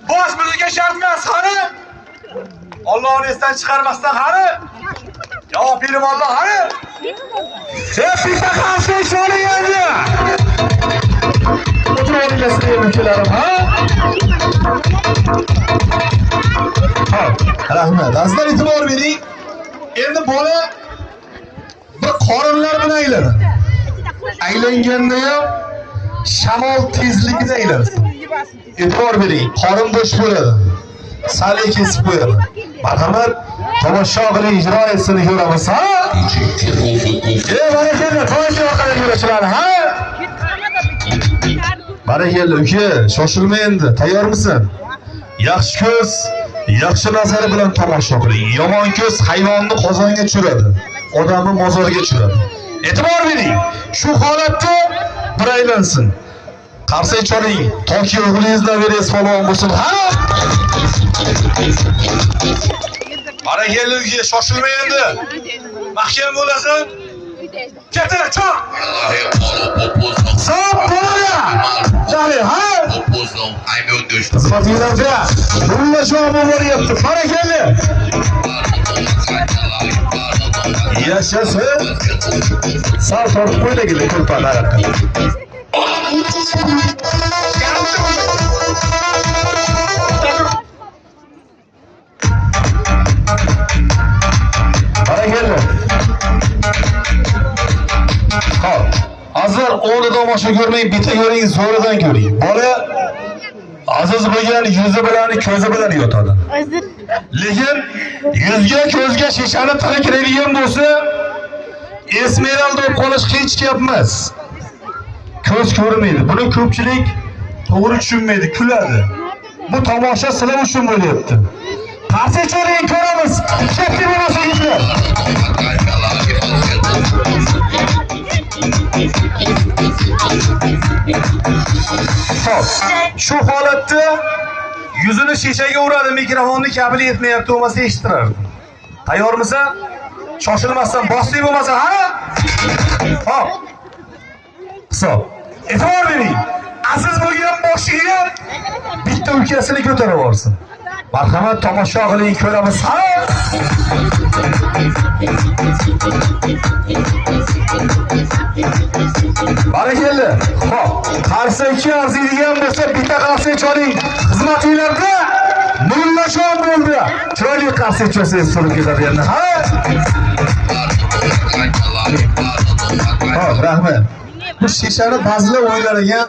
Boş bizga shart emas, hanım. Allohni esdan chiqarmasdan hanım. Javob berim Alloh, hanım. Bitta qarshi ishoni endi. O'tirib o'tirasizlar, ha? Rahmat. Azizlar e'tibor bering. Endi bola bir qorinlar bilan aylanadi. Aylanganda ham shamol tezligida aylanadi. E'tibor bering, qorin bo'sh bo'ladi. Sal kesib qo'yadi. Marhamat, tomosha qiling, ijro etsin ko'ramiz, ha? Barakalla, tomosha qiling yo'lovchilar, ha? Barakalla, uka, shoshilma endi. Tayyormisan? Yaxshi ko'z, yaxshi nazari bilan tomosha qiling. Yomon ko'z hayvonni qozonga tushiradi, odamni mozorga tushiradi. E'tibor bering, shu holatda bir aylansin. Qarsak choring, toki o'g'lingizdan beringiz falon bo'lsin, ha? Barakalla, uka, shoshilma endi. Mahkam bo'lasan. Ketira, choq. Sop bo'la. Dali, ha? Ai meu Deus. Fatilada, bununla şu an var yaptı. Barakalla. Yaşasın. Sağ sol böyle gibi kurbanlar. Barakalla. Hop. Azlar onu da maşa görmeyin, bite görmeyin, sonradan göreyim. Bola aziz bo'lgan yuzi bilan ko'zi bilan yotadi. Lekin yuzga ko'zga shishani tili kiradigan bo'lsa, esmeralda bo'lib qolish hech gap emas. Ko'z ko'rmaydi. Buni ko'pchilik to'g'ri tushunmaydi, kuladi. Bu tomosha sizlar uchun bo'lyapti. Qarshi cho'ring ko'ramiz. Katta bo'lmasa yuzlar. Hop, shu holatda yuzini shishaga uradi, mikrofonni kabel yetmayapti, bo'lmasa eshittiradi. Tayyormisan? Shoshilmasdan, bosli bo'lmasa, ha? Hop. Hisob. E'tibor bering. Aziz bo'lgan boshiga bitta ukasini ko'tarib borsin. Marhamat, tomosha qiling, ko'ramiz, ha? Barakalla. Hop, qarsak arziydigan bo'lsa bitta qarsak choling. Xizmatinglarda mullashon bo'ldi. Chiroyli qarsak cho'sangiz surib ketadi endi, ha? Hop, rahmat. Bu shishani bazlab o'ylariga